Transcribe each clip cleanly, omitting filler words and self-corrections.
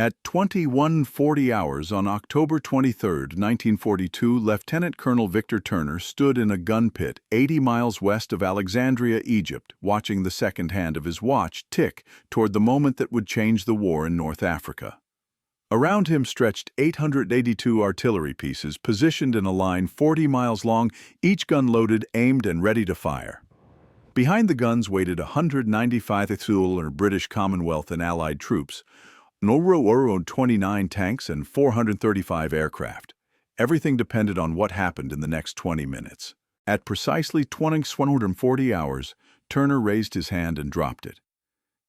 At 21:40 hours on October 23, 1942, Lieutenant Colonel Victor Turner stood in a gun pit 80 miles west of Alexandria, Egypt, watching the second hand of his watch tick toward the moment that would change the war in North Africa. Around him stretched 882 artillery pieces positioned in a line 40 miles long, each gun loaded, aimed, and ready to fire. Behind the guns waited 195 British Commonwealth and Allied troops, 29 tanks, and 435 aircraft. Everything depended on what happened in the next 20 minutes. At precisely 21:40 hours, Turner raised his hand and dropped it.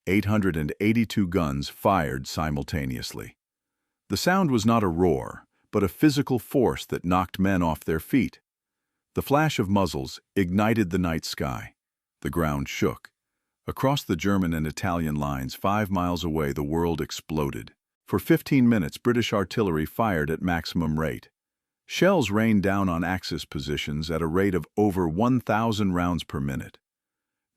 882 guns fired simultaneously. The sound was not a roar, but a physical force that knocked men off their feet. The flash of muzzles ignited the night sky. The ground shook. Across the German and Italian lines 5 miles away, the world exploded. For 15 minutes, British artillery fired at maximum rate. Shells rained down on Axis positions at a rate of over 1,000 rounds per minute.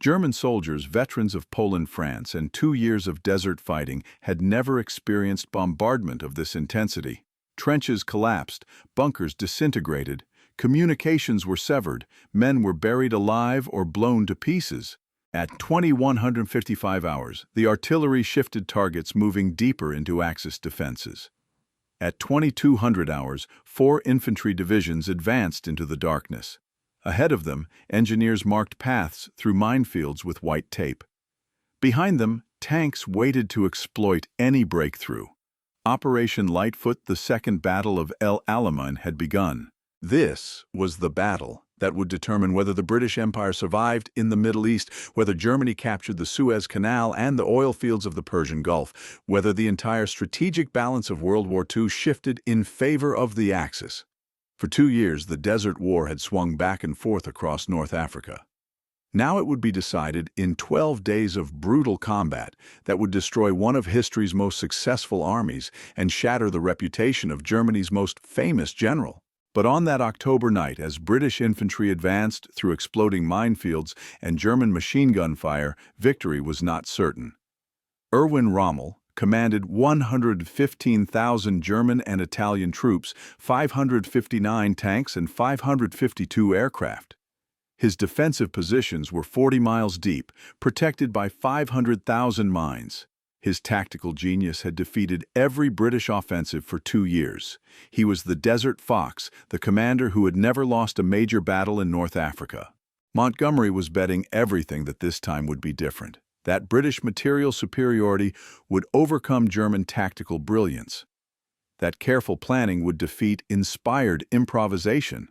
German soldiers, veterans of Poland, France, and 2 years of desert fighting, had never experienced bombardment of this intensity. Trenches collapsed, bunkers disintegrated, communications were severed, men were buried alive or blown to pieces. At 21:55 hours, the artillery shifted targets, moving deeper into Axis defenses. At 2200 hours, 4 infantry divisions advanced into the darkness. Ahead of them, engineers marked paths through minefields with white tape. Behind them, tanks waited to exploit any breakthrough. Operation Lightfoot, the Second Battle of El Alamein, had begun. This was the battle that would determine whether the British Empire survived in the Middle East, whether Germany captured the Suez Canal and the oil fields of the Persian Gulf, whether the entire strategic balance of World War II shifted in favor of the Axis. For 2 years, the Desert War had swung back and forth across North Africa. Now it would be decided in 12 days of brutal combat that would destroy one of history's most successful armies and shatter the reputation of Germany's most famous general. But on that October night, as British infantry advanced through exploding minefields and German machine gun fire, victory was not certain. Erwin Rommel commanded 115,000 German and Italian troops, 559 tanks, and 552 aircraft. His defensive positions were 40 miles deep, protected by 500,000 mines. His tactical genius had defeated every British offensive for 2 years. He was the Desert Fox, the commander who had never lost a major battle in North Africa. Montgomery was betting everything that this time would be different, that British material superiority would overcome German tactical brilliance, that careful planning would defeat inspired improvisation,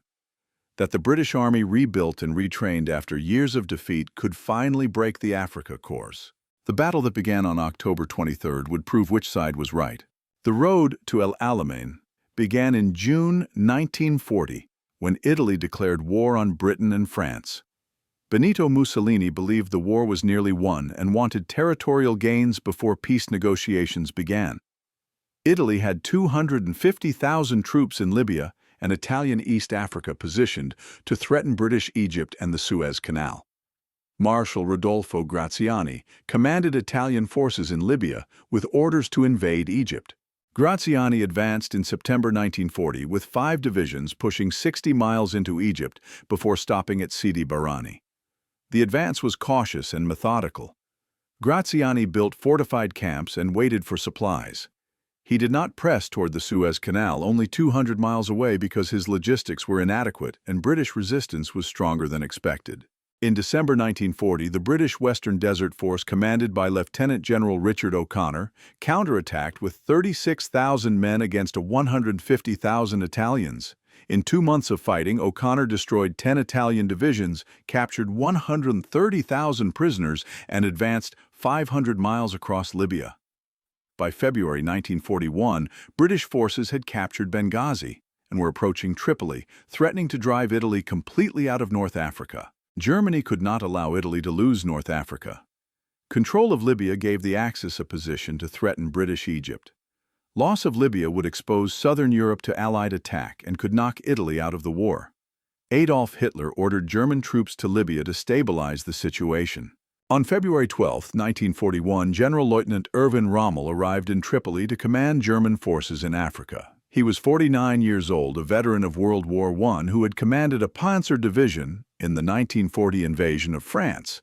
that the British Army, rebuilt and retrained after years of defeat, could finally break the Afrika Korps. The battle that began on October 23rd would prove which side was right. The road to El Alamein began in June 1940, when Italy declared war on Britain and France. Benito Mussolini believed the war was nearly won and wanted territorial gains before peace negotiations began. Italy had 250,000 troops in Libya and Italian East Africa positioned to threaten British Egypt and the Suez Canal. Marshal Rodolfo Graziani commanded Italian forces in Libya with orders to invade Egypt. Graziani advanced in September 1940 with 5 divisions pushing 60 miles into Egypt before stopping at Sidi Barrani. The advance was cautious and methodical. Graziani built fortified camps and waited for supplies. He did not press toward the Suez Canal, only 200 miles away, because his logistics were inadequate and British resistance was stronger than expected. In December 1940, the British Western Desert Force, commanded by Lieutenant General Richard O'Connor, counterattacked with 36,000 men against 150,000 Italians. In 2 months of fighting, O'Connor destroyed 10 Italian divisions, captured 130,000 prisoners, and advanced 500 miles across Libya. By February 1941, British forces had captured Benghazi and were approaching Tripoli, threatening to drive Italy completely out of North Africa. Germany could not allow Italy to lose North Africa. Control of Libya gave the Axis a position to threaten British Egypt. Loss of Libya would expose southern Europe to Allied attack and could knock Italy out of the war. Adolf Hitler ordered German troops to Libya to stabilize the situation. On February 12, 1941, General Lieutenant Erwin Rommel arrived in Tripoli to command German forces in Africa. He was 49 years old, a veteran of World War I who had commanded a panzer division in the 1940 invasion of France.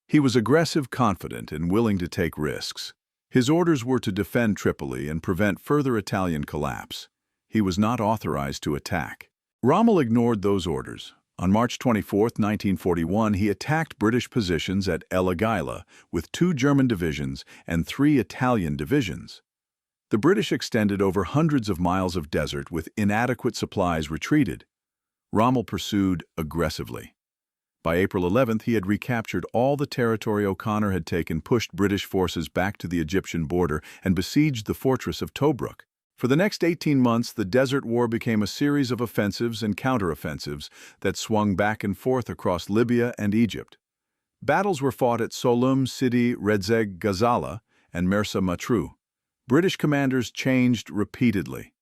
He was aggressive, confident, and willing to take risks. His orders were to defend Tripoli and prevent further Italian collapse. He was not authorized to attack. Rommel ignored those orders. On March 24, 1941, he attacked British positions at El Agheila with 2 German divisions and 3 Italian divisions. The British extended over hundreds of miles of desert with inadequate supplies retreated. Rommel pursued aggressively. By April 11th, he had recaptured all the territory O'Connor had taken, pushed British forces back to the Egyptian border, and besieged the fortress of Tobruk. For the next 18 months, the Desert War became a series of offensives and counteroffensives that swung back and forth across Libya and Egypt. Battles were fought at Sollum, Sidi, Redzeg, Gazala, and Mersa Matruh. British commanders changed repeatedly.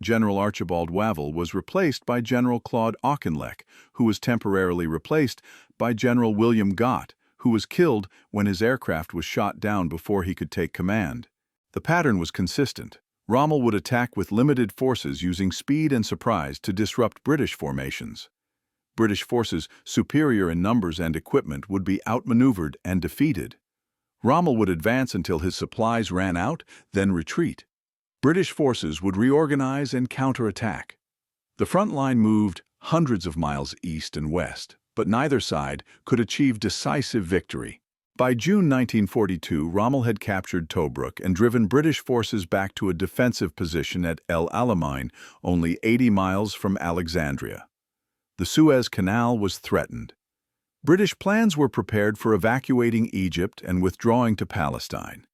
General Archibald Wavell was replaced by General Claude Auchinleck, who was temporarily replaced by General William Gott, who was killed when his aircraft was shot down before he could take command. The pattern was consistent. Rommel would attack with limited forces using speed and surprise to disrupt British formations. British forces, superior in numbers and equipment, would be outmaneuvered and defeated. Rommel would advance until his supplies ran out, then retreat. British forces would reorganize and counterattack. The front line moved hundreds of miles east and west, but neither side could achieve decisive victory. By June 1942, Rommel had captured Tobruk and driven British forces back to a defensive position at El Alamein, only 80 miles from Alexandria. The Suez Canal was threatened. British plans were prepared for evacuating Egypt and withdrawing to Palestine.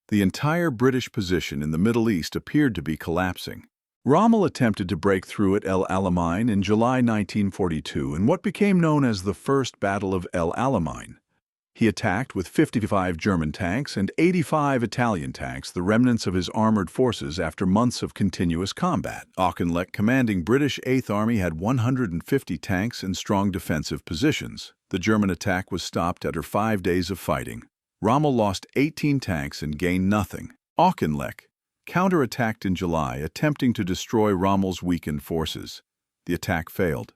The entire British position in the Middle East appeared to be collapsing. Rommel attempted to break through at El Alamein in July 1942 in what became known as the First Battle of El Alamein. He attacked with 55 German tanks and 85 Italian tanks, the remnants of his armored forces after months of continuous combat. Auchinleck, commanding British 8th Army, had 150 tanks in strong defensive positions. The German attack was stopped after 5 days of fighting. Rommel lost 18 tanks and gained nothing. Auchinleck counterattacked in July, attempting to destroy Rommel's weakened forces. The attack failed.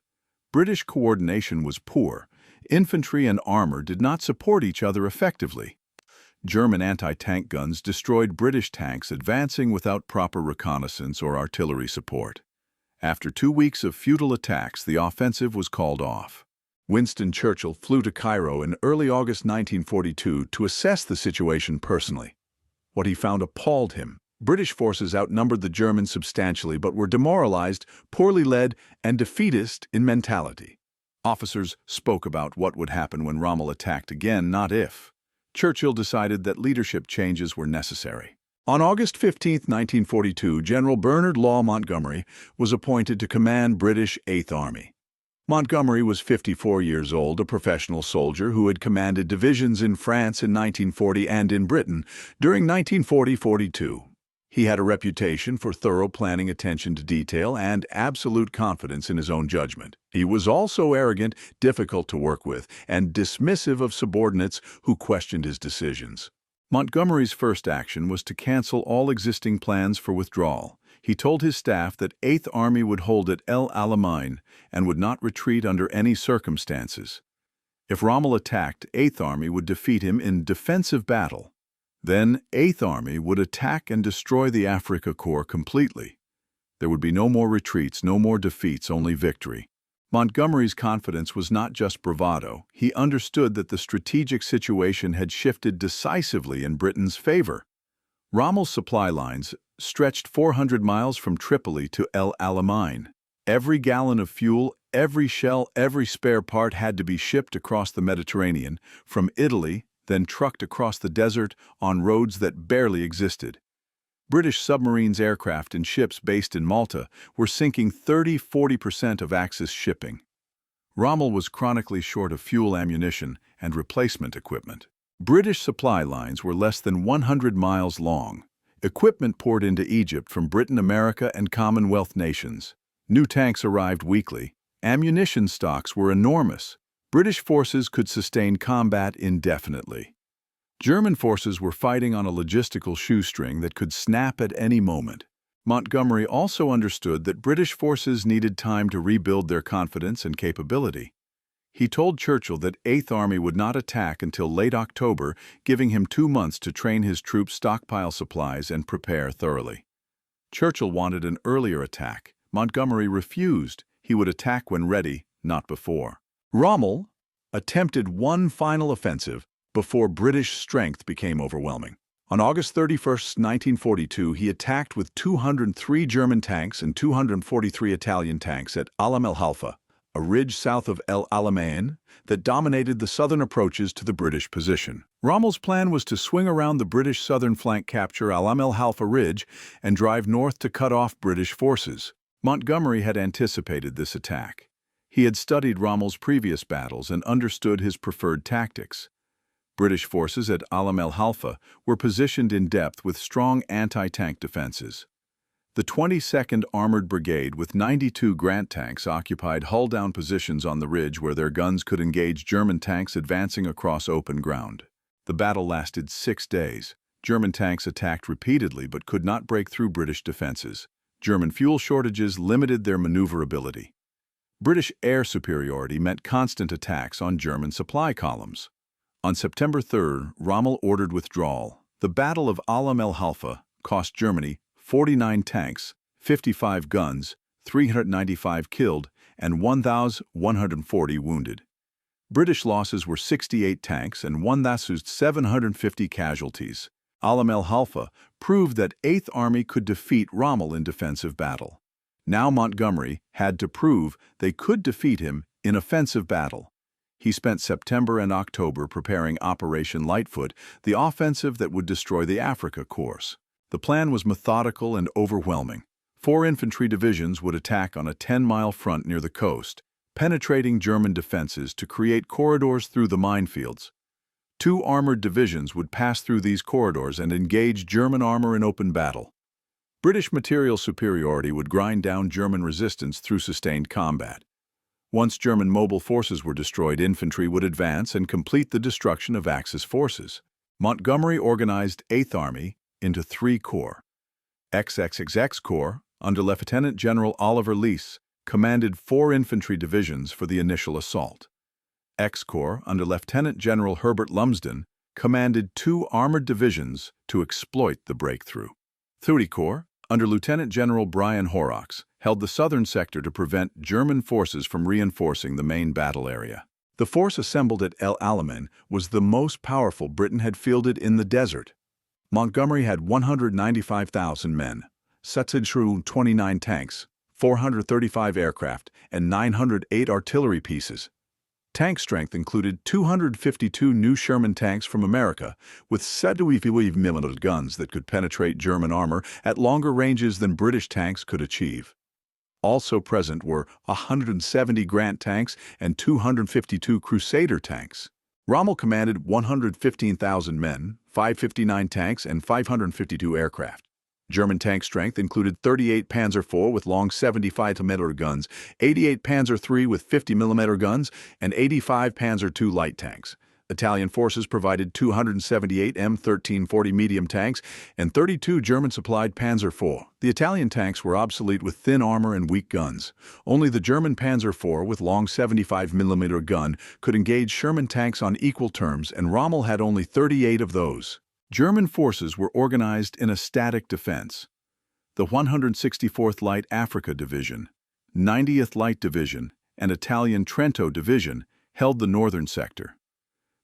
British coordination was poor. Infantry and armor did not support each other effectively. German anti-tank guns destroyed British tanks advancing without proper reconnaissance or artillery support. After 2 weeks of futile attacks, the offensive was called off. Winston Churchill flew to Cairo in early August 1942 to assess the situation personally. What he found appalled him. British forces outnumbered the Germans substantially but were demoralized, poorly led, and defeatist in mentality. Officers spoke about what would happen when Rommel attacked again, not if. Churchill decided that leadership changes were necessary. On August 15, 1942, General Bernard Montgomery was appointed to command British 8th Army. Montgomery was 54 years old, a professional soldier who had commanded divisions in France in 1940 and in Britain during 1940-42. He had a reputation for thorough planning, attention to detail, and absolute confidence in his own judgment. He was also arrogant, difficult to work with, and dismissive of subordinates who questioned his decisions. Montgomery's first action was to cancel all existing plans for withdrawal. He told his staff that 8th Army would hold at El Alamein and would not retreat under any circumstances. If Rommel attacked, 8th Army would defeat him in defensive battle. Then 8th Army would attack and destroy the Afrika Korps completely. There would be no more retreats, no more defeats, only victory. Montgomery's confidence was not just bravado. He understood that the strategic situation had shifted decisively in Britain's favor. Rommel's supply lines stretched 400 miles from Tripoli to El Alamein. Every gallon of fuel, every shell, every spare part had to be shipped across the Mediterranean, from Italy, then trucked across the desert on roads that barely existed. British submarines, aircraft, and ships based in Malta were sinking 30–40% of Axis shipping. Rommel was chronically short of fuel, ammunition, and replacement equipment. British supply lines were less than 100 miles long. Equipment poured into Egypt from Britain, America, and Commonwealth nations. New tanks arrived weekly. Ammunition stocks were enormous. British forces could sustain combat indefinitely. German forces were fighting on a logistical shoestring that could snap at any moment. Montgomery also understood that British forces needed time to rebuild their confidence and capability. He told Churchill that 8th Army would not attack until late October, giving him 2 months to train his troops, stockpile supplies, and prepare thoroughly. Churchill wanted an earlier attack. Montgomery refused. He would attack when ready, not before. Rommel attempted one final offensive before British strength became overwhelming. On August 31, 1942, he attacked with 203 German tanks and 243 Italian tanks at Alamein, a ridge south of El Alamein that dominated the southern approaches to the British position. Rommel's plan was to swing around the British southern flank, capture Alamein Ridge, and drive north to cut off British forces. Montgomery had anticipated this attack. He had studied Rommel's previous battles and understood his preferred tactics. British forces at Alamein were positioned in depth with strong anti-tank defenses. The 22nd Armored Brigade with 92 Grant tanks occupied hull-down positions on the ridge where their guns could engage German tanks advancing across open ground. The battle lasted 6 days. German tanks attacked repeatedly but could not break through British defenses. German fuel shortages limited their maneuverability. British air superiority meant constant attacks on German supply columns. On September 3, Rommel ordered withdrawal. The Battle of Alamein cost Germany 49 tanks, 55 guns, 395 killed, and 1,140 wounded. British losses were 68 tanks and 1,750 casualties. Alamein proved that 8th Army could defeat Rommel in defensive battle. Now Montgomery had to prove they could defeat him in offensive battle. He spent September and October preparing Operation Lightfoot, the offensive that would destroy the Afrika Korps. The plan was methodical and overwhelming. 4 infantry divisions would attack on a 10-mile front near the coast, penetrating German defenses to create corridors through the minefields. 2 armored divisions would pass through these corridors and engage German armor in open battle. British material superiority would grind down German resistance through sustained combat. Once German mobile forces were destroyed, infantry would advance and complete the destruction of Axis forces. Montgomery organized 8th Army into 3 corps. XXX Corps, under Lieutenant General Oliver Leese, commanded 4 infantry divisions for the initial assault. X Corps, under Lieutenant General Herbert Lumsden, commanded 2 armored divisions to exploit the breakthrough. 30 Corps, under Lieutenant General Brian Horrocks, held the southern sector to prevent German forces from reinforcing the main battle area. The force assembled at El Alamein was the most powerful Britain had fielded in the desert. Montgomery had 195,000 men, 29 tanks, 435 aircraft, and 908 artillery pieces. Tank strength included 252 new Sherman tanks from America, with 75mm guns that could penetrate German armor at longer ranges than British tanks could achieve. Also present were 170 Grant tanks and 252 Crusader tanks. Rommel commanded 115,000 men, 559 tanks, and 552 aircraft. German tank strength included 38 Panzer IV with long 75mm guns, 88 Panzer III with 50mm guns, and 85 Panzer II light tanks. Italian forces provided 278 M1340 medium tanks and 32 German-supplied Panzer IV. The Italian tanks were obsolete with thin armor and weak guns. Only the German Panzer IV with long 75mm gun could engage Sherman tanks on equal terms, and Rommel had only 38 of those. German forces were organized in a static defense. The 164th Light Africa Division, 90th Light Division, and Italian Trento Division held the northern sector.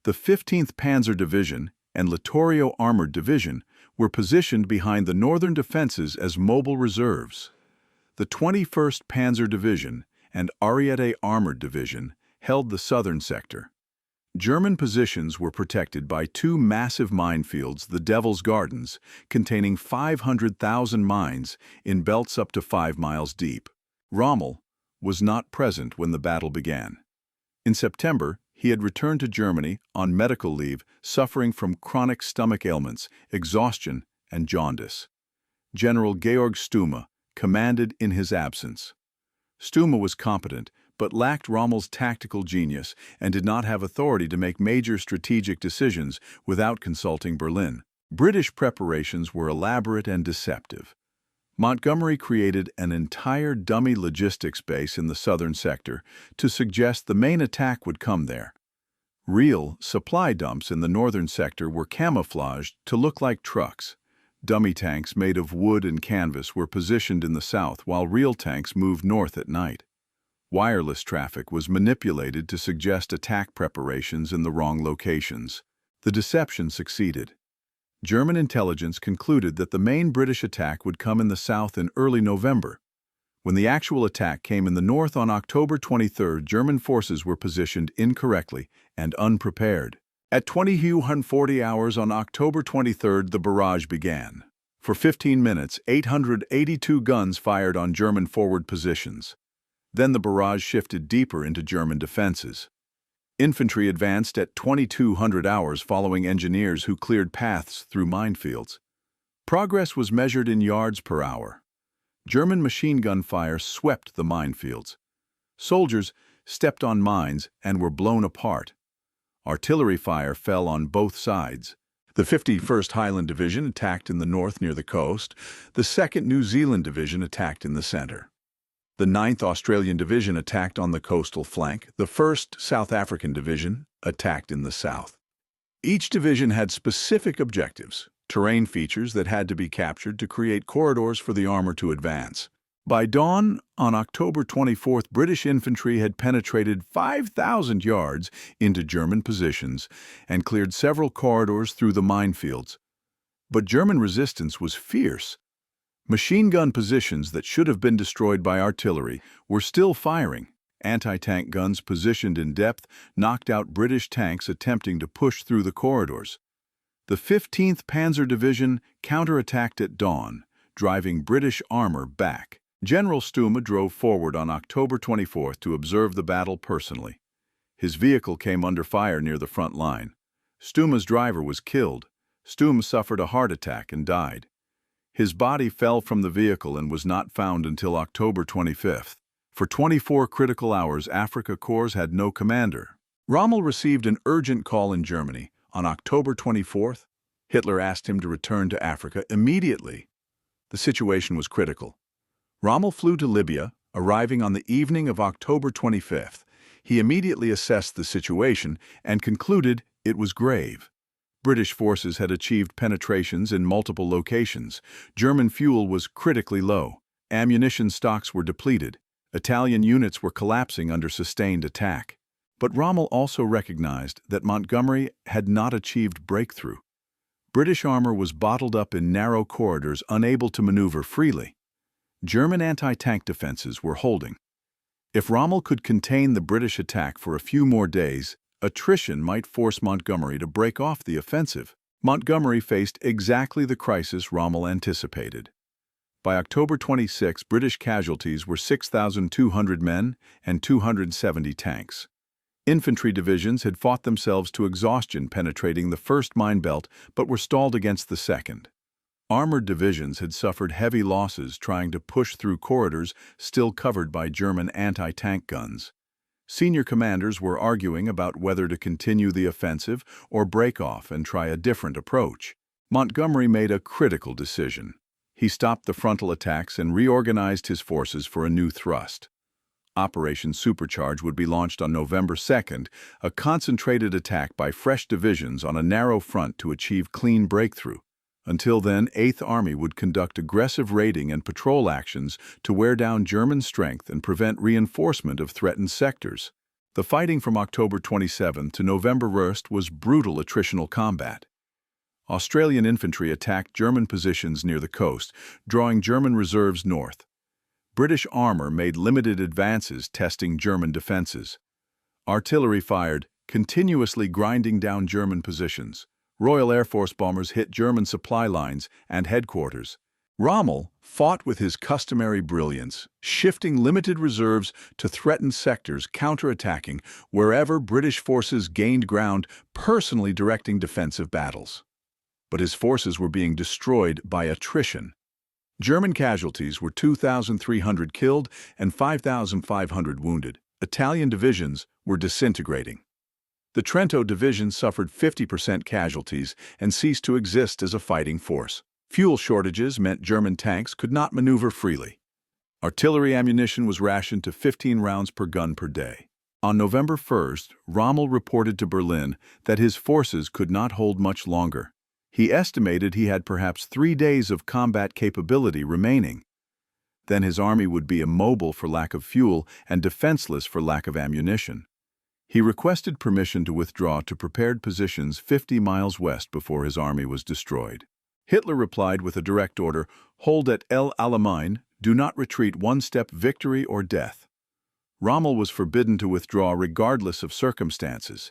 The 15th Panzer Division and Littorio Armored Division were positioned behind the northern defenses as mobile reserves. The 21st Panzer Division and Ariete Armored Division held the southern sector. German positions were protected by 2 massive minefields, the Devil's Gardens, containing 500,000 mines in belts up to 5 miles deep. Rommel was not present when the battle began. In September, he had returned to Germany on medical leave, suffering from chronic stomach ailments, exhaustion, and jaundice. General Georg Stumme commanded in his absence. Stumme was competent, but lacked Rommel's tactical genius and did not have authority to make major strategic decisions without consulting Berlin. British preparations were elaborate and deceptive. Montgomery created an entire dummy logistics base in the southern sector to suggest the main attack would come there. Real supply dumps in the northern sector were camouflaged to look like trucks. Dummy tanks made of wood and canvas were positioned in the south while real tanks moved north at night. Wireless traffic was manipulated to suggest attack preparations in the wrong locations. The deception succeeded. German intelligence concluded that the main British attack would come in the south in early November. When the actual attack came in the north on October 23, German forces were positioned incorrectly and unprepared. At 20:40 hours on October 23, the barrage began. For 15 minutes, 882 guns fired on German forward positions. Then the barrage shifted deeper into German defenses. Infantry advanced at 2200 hours following engineers who cleared paths through minefields. Progress was measured in yards per hour. German machine gun fire swept the minefields. Soldiers stepped on mines and were blown apart. Artillery fire fell on both sides. The 51st Highland Division attacked in the north near the coast. The 2nd New Zealand Division attacked in the center. The 9th Australian Division attacked on the coastal flank. The 1st South African Division attacked in the south. Each division had specific objectives, terrain features that had to be captured to create corridors for the armor to advance. By dawn on October 24, British infantry had penetrated 5,000 yards into German positions and cleared several corridors through the minefields. But German resistance was fierce. Machine gun positions that should have been destroyed by artillery were still firing. Anti-tank guns positioned in depth knocked out British tanks attempting to push through the corridors. The 15th Panzer Division counterattacked at dawn, driving British armor back. General Stumme drove forward on October 24 to observe the battle personally. His vehicle came under fire near the front line. Stumme's driver was killed. Stumme suffered a heart attack and died. His body fell from the vehicle and was not found until October 25. For 24 critical hours, Afrika Korps had no commander. Rommel received an urgent call in Germany on October 24. Hitler asked him to return to Africa immediately. The situation was critical. Rommel flew to Libya, arriving on the evening of October 25. He immediately assessed the situation and concluded it was grave. British forces had achieved penetrations in multiple locations. German fuel was critically low. Ammunition stocks were depleted. Italian units were collapsing under sustained attack. But Rommel also recognized that Montgomery had not achieved breakthrough. British armor was bottled up in narrow corridors, unable to maneuver freely. German anti-tank defenses were holding. If Rommel could contain the British attack for a few more days, attrition might force Montgomery to break off the offensive. Montgomery faced exactly the crisis Rommel anticipated. By October 26, British casualties were 6,200 men and 270 tanks. Infantry divisions had fought themselves to exhaustion penetrating the first mine belt but were stalled against the second. Armored divisions had suffered heavy losses trying to push through corridors still covered by German anti-tank guns. Senior commanders were arguing about whether to continue the offensive or break off and try a different approach. Montgomery made a critical decision. He stopped the frontal attacks and reorganized his forces for a new thrust. Operation Supercharge would be launched on November 2nd, a concentrated attack by fresh divisions on a narrow front to achieve clean breakthrough. Until then, 8th Army would conduct aggressive raiding and patrol actions to wear down German strength and prevent reinforcement of threatened sectors. The fighting from October 27 to November 1st was brutal attritional combat. Australian infantry attacked German positions near the coast, drawing German reserves north. British armor made limited advances testing German defenses. Artillery fired, continuously grinding down German positions. Royal Air Force bombers hit German supply lines and headquarters. Rommel fought with his customary brilliance, shifting limited reserves to threatened sectors, counterattacking wherever British forces gained ground, personally directing defensive battles. But his forces were being destroyed by attrition. German casualties were 2,300 killed and 5,500 wounded. Italian divisions were disintegrating. The Trento division suffered 50% casualties and ceased to exist as a fighting force. Fuel shortages meant German tanks could not maneuver freely. Artillery ammunition was rationed to 15 rounds per gun per day. On November 1st, Rommel reported to Berlin that his forces could not hold much longer. He estimated he had perhaps 3 days of combat capability remaining. Then his army would be immobile for lack of fuel and defenseless for lack of ammunition. He requested permission to withdraw to prepared positions 50 miles west before his army was destroyed. Hitler replied with a direct order, "Hold at El Alamein, do not retreat one step, victory or death." Rommel was forbidden to withdraw regardless of circumstances.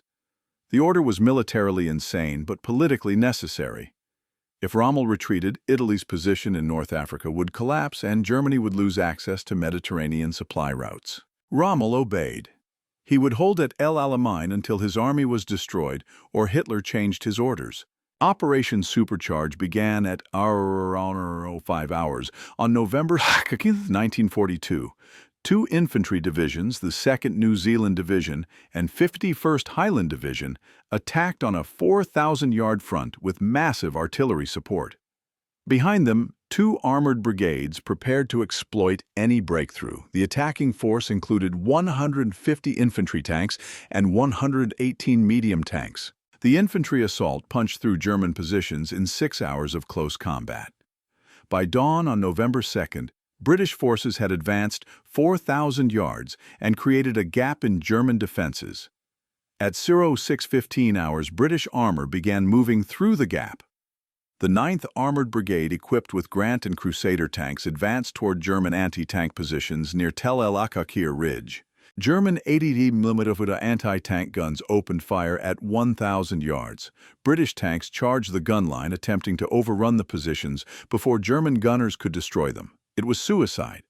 The order was militarily insane but politically necessary. If Rommel retreated, Italy's position in North Africa would collapse and Germany would lose access to Mediterranean supply routes. Rommel obeyed. He would hold at El Alamein until his army was destroyed or Hitler changed his orders. Operation Supercharge began at 5 hours on November 2, 1942. 2 infantry divisions, the 2nd New Zealand Division and 51st Highland Division, attacked on a 4,000-yard front with massive artillery support. Behind them, 2 armored brigades prepared to exploit any breakthrough. The attacking force included 150 infantry tanks and 118 medium tanks. The infantry assault punched through German positions in 6 hours of close combat. By dawn on November 2nd, British forces had advanced 4,000 yards and created a gap in German defenses. At 06:15 hours, British armor began moving through the gap. The 9th Armored Brigade, equipped with Grant and Crusader tanks, advanced toward German anti-tank positions near Tel El Akakir Ridge. German 80mm anti-tank guns opened fire at 1,000 yards. British tanks charged the gun line, attempting to overrun the positions before German gunners could destroy them. It was suicide.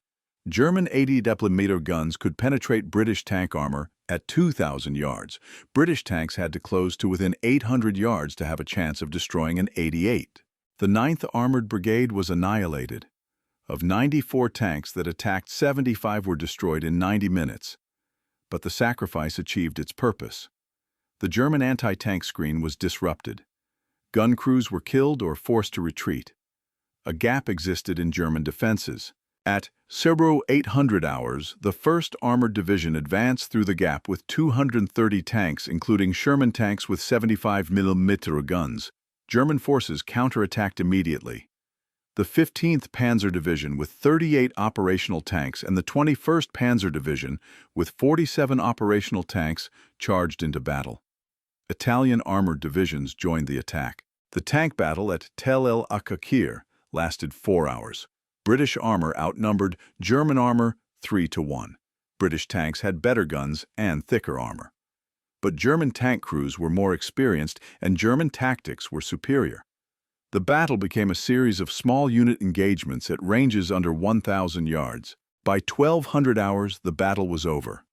German 80mm guns could penetrate British tank armor at 2,000 yards. British tanks had to close to within 800 yards to have a chance of destroying an 88. The 9th Armored Brigade was annihilated. Of 94 tanks that attacked, 75 were destroyed in 90 minutes. But the sacrifice achieved its purpose. The German anti-tank screen was disrupted. Gun crews were killed or forced to retreat. A gap existed in German defenses. At 0800 hours, the 1st Armored Division advanced through the gap with 230 tanks, including Sherman tanks with 75mm guns. German forces counterattacked immediately. The 15th Panzer Division with 38 operational tanks and the 21st Panzer Division with 47 operational tanks charged into battle. Italian armored divisions joined the attack. The tank battle at Tel El Akakir lasted 4 hours. British armor outnumbered German armor 3-1. British tanks had better guns and thicker armor. But German tank crews were more experienced and German tactics were superior. The battle became a series of small unit engagements at ranges under 1,000 yards. By 1200 hours, the battle was over.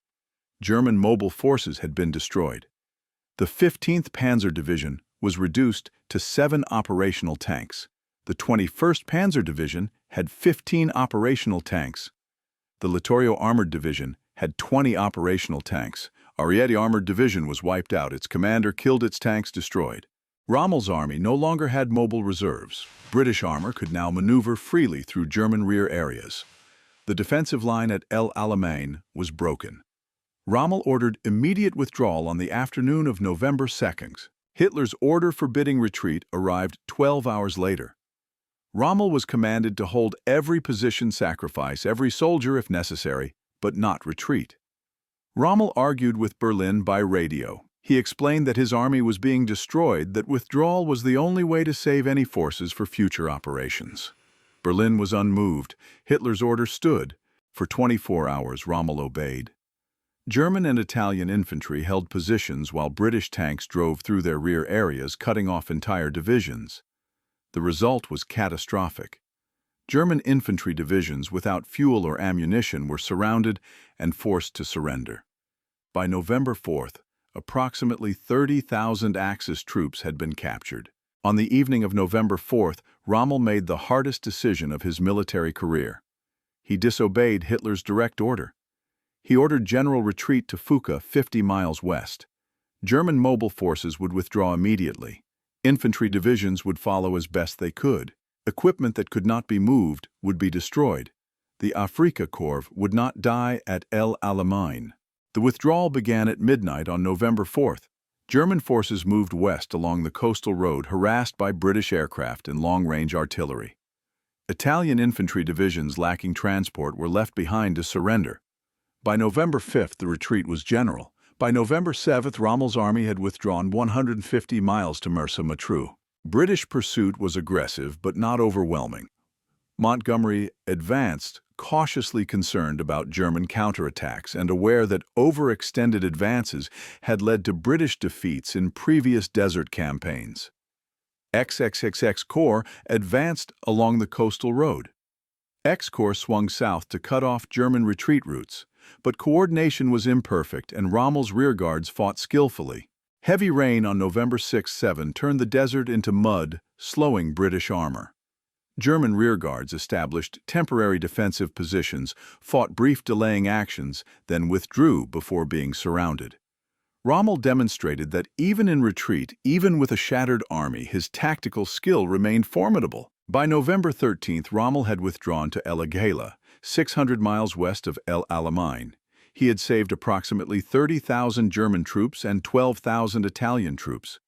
German mobile forces had been destroyed. The 15th Panzer Division was reduced to 7 operational tanks. The 21st Panzer Division had 15 operational tanks. The Littorio Armored Division had 20 operational tanks. Ariete Armored Division was wiped out, its commander killed, its tanks destroyed. Rommel's army no longer had mobile reserves. British armor could now maneuver freely through German rear areas. The defensive line at El Alamein was broken. Rommel ordered immediate withdrawal on the afternoon of November 2nd. Hitler's order forbidding retreat arrived 12 hours later. Rommel was commanded to hold every position, sacrifice every soldier if necessary, but not retreat. Rommel argued with Berlin by radio. He explained that his army was being destroyed, that withdrawal was the only way to save any forces for future operations. Berlin was unmoved. Hitler's order stood. For 24 hours, Rommel obeyed. German and Italian infantry held positions while British tanks drove through their rear areas, cutting off entire divisions. The result was catastrophic. German infantry divisions without fuel or ammunition were surrounded and forced to surrender. By November 4th, approximately 30,000 Axis troops had been captured. On the evening of November 4th, Rommel made the hardest decision of his military career. He disobeyed Hitler's direct order. He ordered general retreat to Fuka, 50 miles west. German mobile forces would withdraw immediately. Infantry divisions would follow as best they could. Equipment that could not be moved would be destroyed. The Afrika Korps would not die at Alamein. The withdrawal began at midnight on November 4th. German forces moved west along the coastal road, harassed by British aircraft and long-range artillery. Italian infantry divisions lacking transport were left behind to surrender. By November 5th, the retreat was general. By November 7th, Rommel's army had withdrawn 150 miles to Mersa Matruh. British pursuit was aggressive but not overwhelming. Montgomery advanced, cautiously concerned about German counterattacks and aware that overextended advances had led to British defeats in previous desert campaigns. XXXX Corps advanced along the coastal road. X Corps swung south to cut off German retreat routes, but coordination was imperfect and Rommel's rearguards fought skillfully. Heavy rain on November 6-7 turned the desert into mud, slowing British armor. German rearguards established temporary defensive positions, fought brief delaying actions, then withdrew before being surrounded. Rommel demonstrated that even in retreat, even with a shattered army, his tactical skill remained formidable. By November 13th, Rommel had withdrawn to El Agheila, 600 miles west of El Alamein. He had saved approximately 30,000 German troops and 12,000 Italian troops.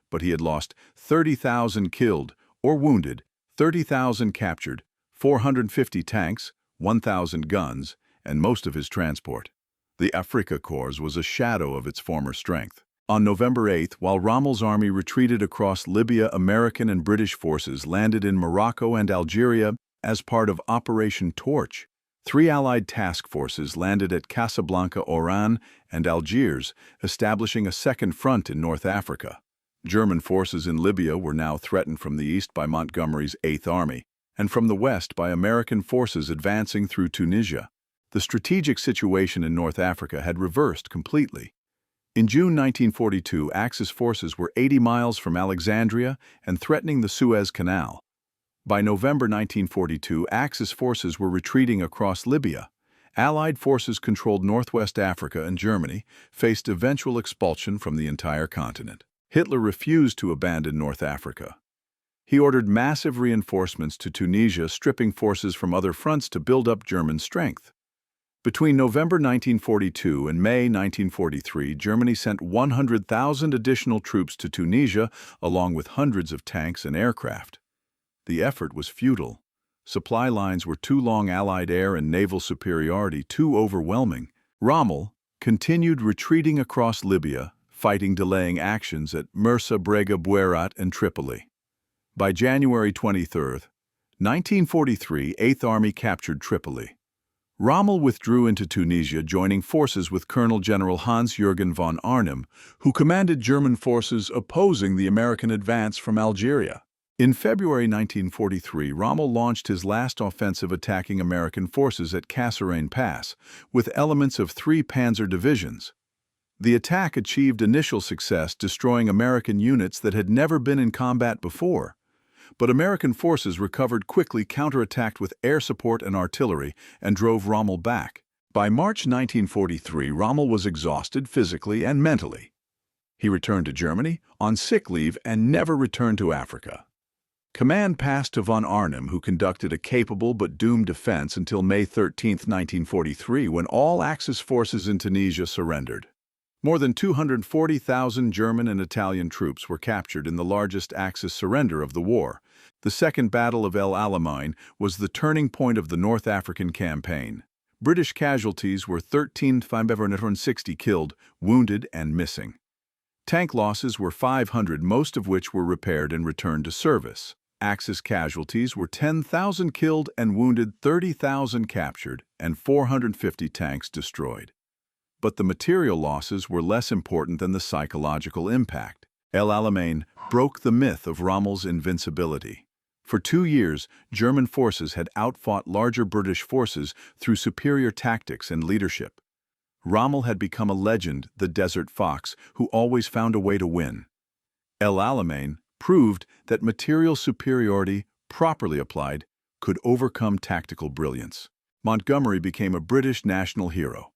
But he had lost 30,000 killed or wounded, 30,000 captured, 450 tanks, 1,000 guns, and most of his transport. The Afrika Korps was a shadow of its former strength. On November 8th, while Rommel's army retreated across Libya, American and British forces landed in Morocco and Algeria as part of Operation Torch. 3 Allied task forces landed at Casablanca, Oran, and Algiers, establishing a second front in North Africa. German forces in Libya were now threatened from the east by Montgomery's 8th Army, and from the west by American forces advancing through Tunisia. The strategic situation in North Africa had reversed completely. In June 1942, Axis forces were 80 miles from Alexandria and threatening the Suez Canal. By November 1942, Axis forces were retreating across Libya. Allied forces controlled northwest Africa and Germany faced eventual expulsion from the entire continent. Hitler refused to abandon North Africa. He ordered massive reinforcements to Tunisia, stripping forces from other fronts to build up German strength. Between November 1942 and May 1943, Germany sent 100,000 additional troops to Tunisia, along with hundreds of tanks and aircraft. The effort was futile. Supply lines were too long, Allied air and naval superiority too overwhelming. Rommel continued retreating across Libya, fighting delaying actions at Mersa Brega, Buerat, and Tripoli. By January 23, 1943, 8th Army captured Tripoli. Rommel withdrew into Tunisia, joining forces with Colonel General Hans-Jürgen von Arnim, who commanded German forces opposing the American advance from Algeria. In February 1943, Rommel launched his last offensive attacking American forces at Kasserine Pass, with elements of 3 panzer divisions. The attack achieved initial success, destroying American units that had never been in combat before. But American forces recovered quickly, counterattacked with air support and artillery, and drove Rommel back. By March 1943, Rommel was exhausted physically and mentally. He returned to Germany on sick leave and never returned to Africa. Command passed to von Arnim, who conducted a capable but doomed defense until May 13, 1943, when all Axis forces in Tunisia surrendered. More than 240,000 German and Italian troops were captured in the largest Axis surrender of the war. The Second Battle of El Alamein was the turning point of the North African campaign. British casualties were 13,560 killed, wounded, and missing. Tank losses were 500, most of which were repaired and returned to service. Axis casualties were 10,000 killed and wounded, 30,000 captured, and 450 tanks destroyed. But the material losses were less important than the psychological impact. El Alamein broke the myth of Rommel's invincibility. For 2 years, German forces had outfought larger British forces through superior tactics and leadership. Rommel had become a legend, the Desert Fox, who always found a way to win. El Alamein proved that material superiority, properly applied, could overcome tactical brilliance. Montgomery became a British national hero.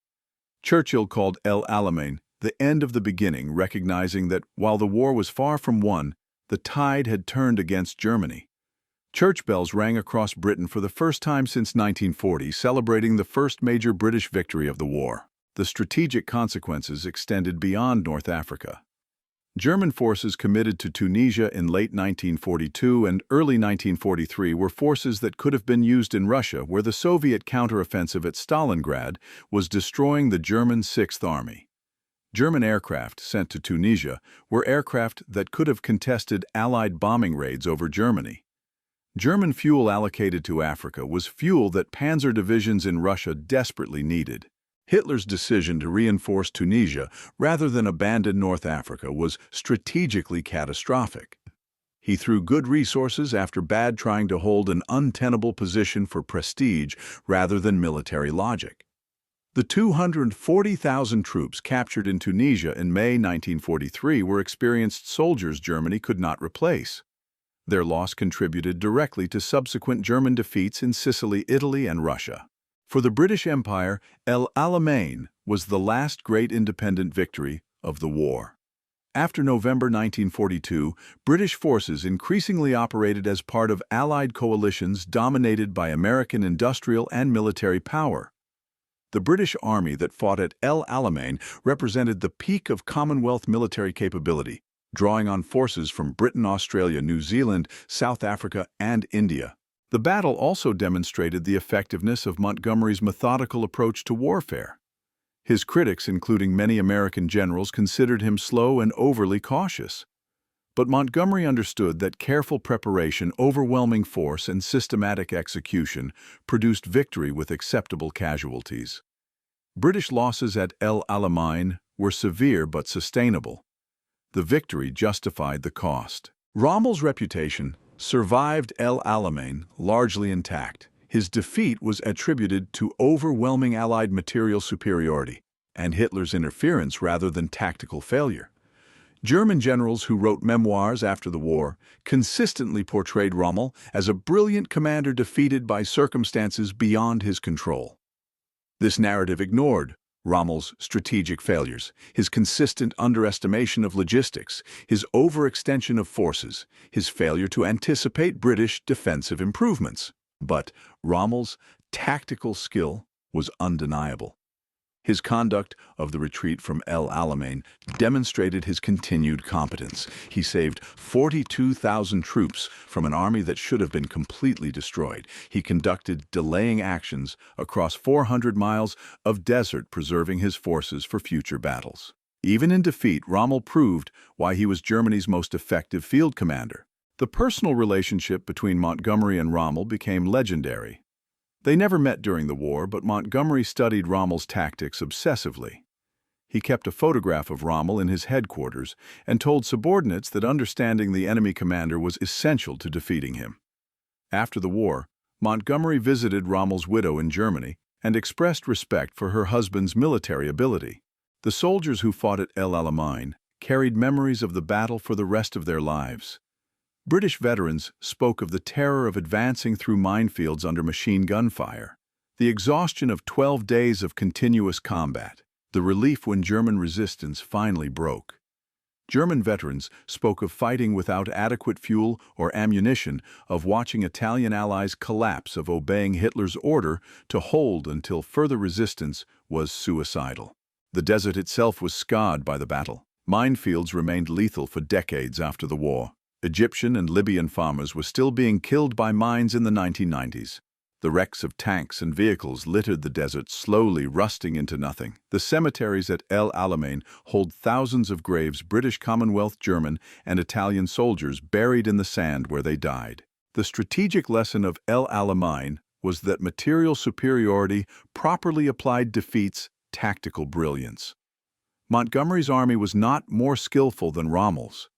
Churchill called El Alamein the end of the beginning, recognizing that while the war was far from won, the tide had turned against Germany. Church bells rang across Britain for the first time since 1940, celebrating the first major British victory of the war. The strategic consequences extended beyond North Africa. German forces committed to Tunisia in late 1942 and early 1943 were forces that could have been used in Russia, where the Soviet counteroffensive at Stalingrad was destroying the German Sixth Army. German aircraft sent to Tunisia were aircraft that could have contested Allied bombing raids over Germany. German fuel allocated to Africa was fuel that panzer divisions in Russia desperately needed. Hitler's decision to reinforce Tunisia rather than abandon North Africa was strategically catastrophic. He threw good resources after bad, trying to hold an untenable position for prestige rather than military logic. The 240,000 troops captured in Tunisia in May 1943 were experienced soldiers Germany could not replace. Their loss contributed directly to subsequent German defeats in Sicily, Italy, and Russia. For the British Empire, El Alamein was the last great independent victory of the war. After November 1942, British forces increasingly operated as part of Allied coalitions dominated by American industrial and military power. The British Army that fought at El Alamein represented the peak of Commonwealth military capability, drawing on forces from Britain, Australia, New Zealand, South Africa, and India. The battle also demonstrated the effectiveness of Montgomery's methodical approach to warfare. His critics, including many American generals, considered him slow and overly cautious. But Montgomery understood that careful preparation, overwhelming force, and systematic execution produced victory with acceptable casualties. British losses at El Alamein were severe but sustainable. The victory justified the cost. Rommel's reputation survived El Alamein largely intact. His defeat was attributed to overwhelming Allied material superiority and Hitler's interference rather than tactical failure. German generals who wrote memoirs after the war consistently portrayed Rommel as a brilliant commander defeated by circumstances beyond his control. This narrative ignored Rommel's strategic failures, his consistent underestimation of logistics, his overextension of forces, his failure to anticipate British defensive improvements. But Rommel's tactical skill was undeniable. His conduct of the retreat from El Alamein demonstrated his continued competence. He saved 42,000 troops from an army that should have been completely destroyed. He conducted delaying actions across 400 miles of desert, preserving his forces for future battles. Even in defeat, Rommel proved why he was Germany's most effective field commander. The personal relationship between Montgomery and Rommel became legendary. They never met during the war, but Montgomery studied Rommel's tactics obsessively. He kept a photograph of Rommel in his headquarters and told subordinates that understanding the enemy commander was essential to defeating him. After the war, Montgomery visited Rommel's widow in Germany and expressed respect for her husband's military ability. The soldiers who fought at El Alamein carried memories of the battle for the rest of their lives. British veterans spoke of the terror of advancing through minefields under machine gun fire, the exhaustion of 12 days of continuous combat, the relief when German resistance finally broke. German veterans spoke of fighting without adequate fuel or ammunition, of watching Italian allies collapse, of obeying Hitler's order to hold until further resistance was suicidal. The desert itself was scarred by the battle. Minefields remained lethal for decades after the war. Egyptian and Libyan farmers were still being killed by mines in the 1990s. The wrecks of tanks and vehicles littered the desert, slowly rusting into nothing. The cemeteries at El Alamein hold thousands of graves, British, Commonwealth, German, and Italian soldiers buried in the sand where they died. The strategic lesson of El Alamein was that material superiority properly applied defeats tactical brilliance. Montgomery's army was not more skillful than Rommel's.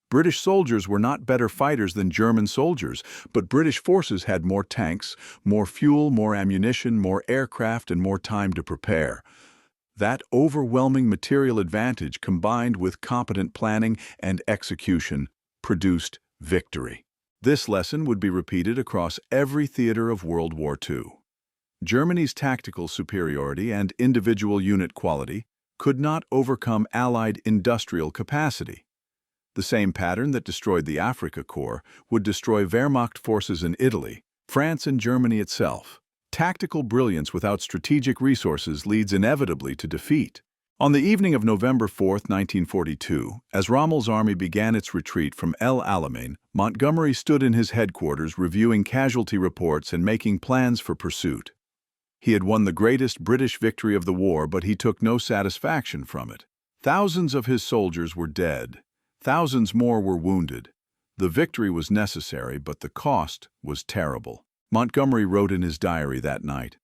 British soldiers were not better fighters than German soldiers, but British forces had more tanks, more fuel, more ammunition, more aircraft, and more time to prepare. That overwhelming material advantage, combined with competent planning and execution, produced victory. This lesson would be repeated across every theater of World War II. Germany's tactical superiority and individual unit quality could not overcome Allied industrial capacity. The same pattern that destroyed the Afrika Korps would destroy Wehrmacht forces in Italy, France, and Germany itself. Tactical brilliance without strategic resources leads inevitably to defeat. On the evening of November 4, 1942, as Rommel's army began its retreat from El Alamein, Montgomery stood in his headquarters reviewing casualty reports and making plans for pursuit. He had won the greatest British victory of the war, but he took no satisfaction from it. Thousands of his soldiers were dead. Thousands more were wounded. The victory was necessary, but the cost was terrible. Montgomery wrote in his diary that night,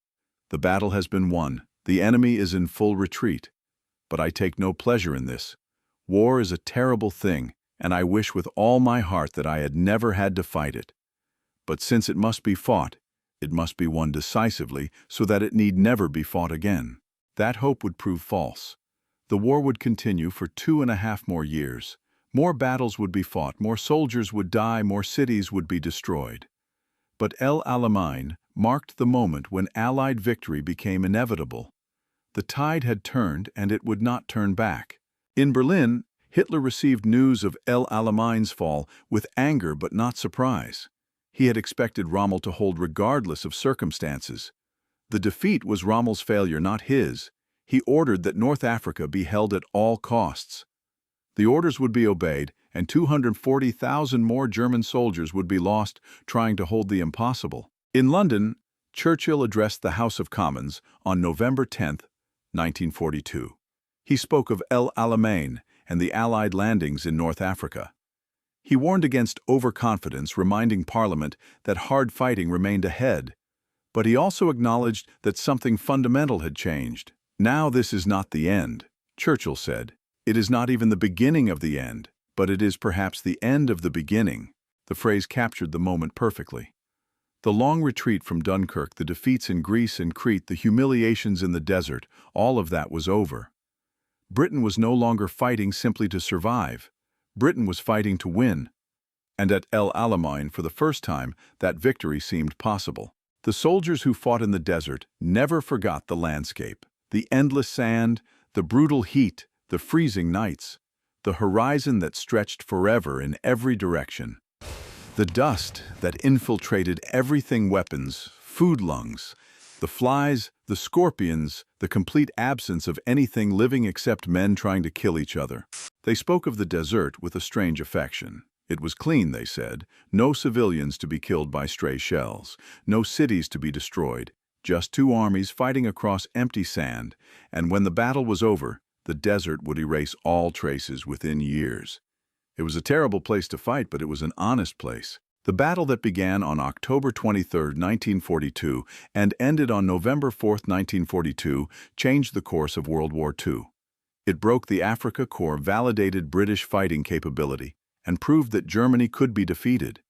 "The battle has been won. The enemy is in full retreat. But I take no pleasure in this. War is a terrible thing, and I wish with all my heart that I had never had to fight it. But since it must be fought, it must be won decisively so that it need never be fought again." That hope would prove false. The war would continue for 2.5 more years. More battles would be fought, more soldiers would die, more cities would be destroyed. But El Alamein marked the moment when Allied victory became inevitable. The tide had turned, and it would not turn back. In Berlin, Hitler received news of El Alamein's fall with anger but not surprise. He had expected Rommel to hold regardless of circumstances. The defeat was Rommel's failure, not his. He ordered that North Africa be held at all costs. The orders would be obeyed, and 240,000 more German soldiers would be lost trying to hold the impossible. In London, Churchill addressed the House of Commons on November 10, 1942. He spoke of El Alamein and the Allied landings in North Africa. He warned against overconfidence, reminding Parliament that hard fighting remained ahead. But he also acknowledged that something fundamental had changed. "Now this is not the end," Churchill said. "It is not even the beginning of the end, but it is perhaps the end of the beginning." The phrase captured the moment perfectly. The long retreat from Dunkirk, the defeats in Greece and Crete, the humiliations in the desert, all of that was over. Britain was no longer fighting simply to survive. Britain was fighting to win. And at El Alamein, for the first time, that victory seemed possible. The soldiers who fought in the desert never forgot the landscape. The endless sand, the brutal heat, the freezing nights, the horizon that stretched forever in every direction. The dust that infiltrated everything: weapons, food lungs, the flies, the scorpions, the complete absence of anything living except men trying to kill each other. They spoke of the desert with a strange affection. It was clean, they said, no civilians to be killed by stray shells, no cities to be destroyed, just two armies fighting across empty sand, and when the battle was over, the desert would erase all traces within years. It was a terrible place to fight, but it was an honest place. The battle that began on October 23, 1942, and ended on November 4, 1942, changed the course of World War II. It broke the Afrika Korps' validated British fighting capability and proved that Germany could be defeated.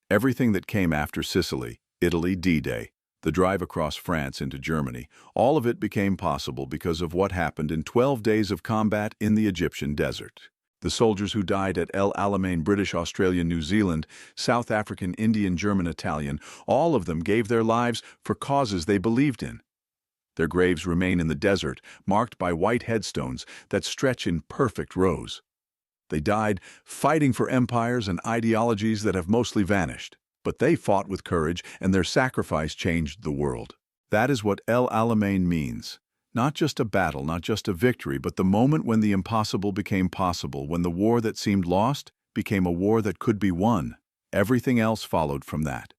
Everything that came after Sicily, Italy, D-Day, the drive across France into Germany, all of it became possible because of what happened in 12 days of combat in the Egyptian desert. The soldiers who died at El Alamein, British, Australian, New Zealand, South African, Indian, German, Italian, all of them gave their lives for causes they believed in. Their graves remain in the desert, marked by white headstones that stretch in perfect rows. They died fighting for empires and ideologies that have mostly vanished. But they fought with courage, and their sacrifice changed the world. That is what El Alamein means. Not just a battle, not just a victory, but the moment when the impossible became possible, when the war that seemed lost became a war that could be won. Everything else followed from that.